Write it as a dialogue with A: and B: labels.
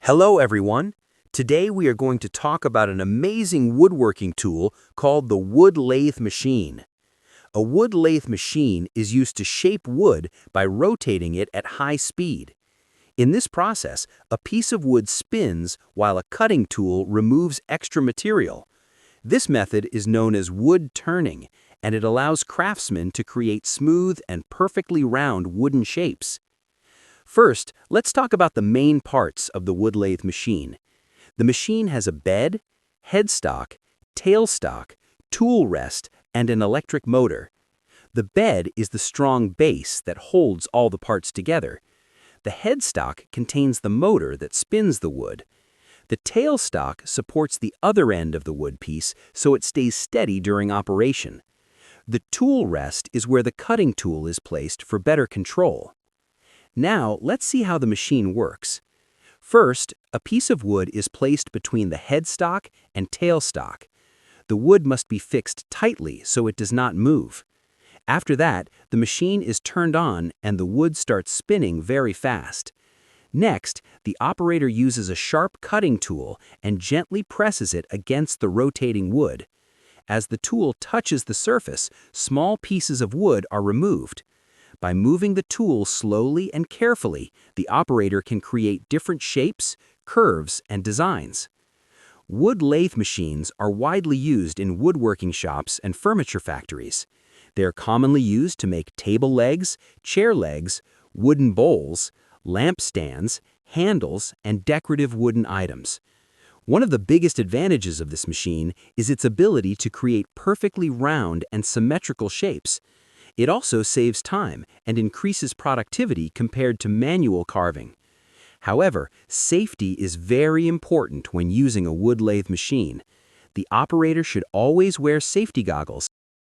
A: Hello everyone! Today we are going to talk about an amazing woodworking tool called the wood lathe machine. A wood lathe machine is used to shape wood by rotating it at high speed. In this process, a piece of wood spins while a cutting tool removes extra material. This method is known as wood turning, and it allows craftsmen to create smooth and perfectly round wooden shapes. First, let's talk about the main parts of the wood lathe machine. The machine has a bed, headstock, tailstock, tool rest, and an electric motor. The bed is the strong base that holds all the parts together. The headstock contains the motor that spins the wood. The tailstock supports the other end of the wood piece so it stays steady during operation. The tool rest is where the cutting tool is placed for better control. Now, let's see how the machine works. First, a piece of wood is placed between the headstock and tailstock. The wood must be fixed tightly so it does not move. After that, the machine is turned on and the wood starts spinning very fast. Next, the operator uses a sharp cutting tool and gently presses it against the rotating wood. As the tool touches the surface, small pieces of wood are removed. By moving the tool slowly and carefully, the operator can create different shapes, curves, and designs. Wood lathe machines are widely used in woodworking shops and furniture factories. They are commonly used to make table legs, chair legs, wooden bowls, lamp stands, handles, and decorative wooden items. One of the biggest advantages of this machine is its ability to create perfectly round and symmetrical shapes. It also saves time and increases productivity compared to manual carving. However, safety is very important when using a wood lathe machine. The operator should always wear safety goggles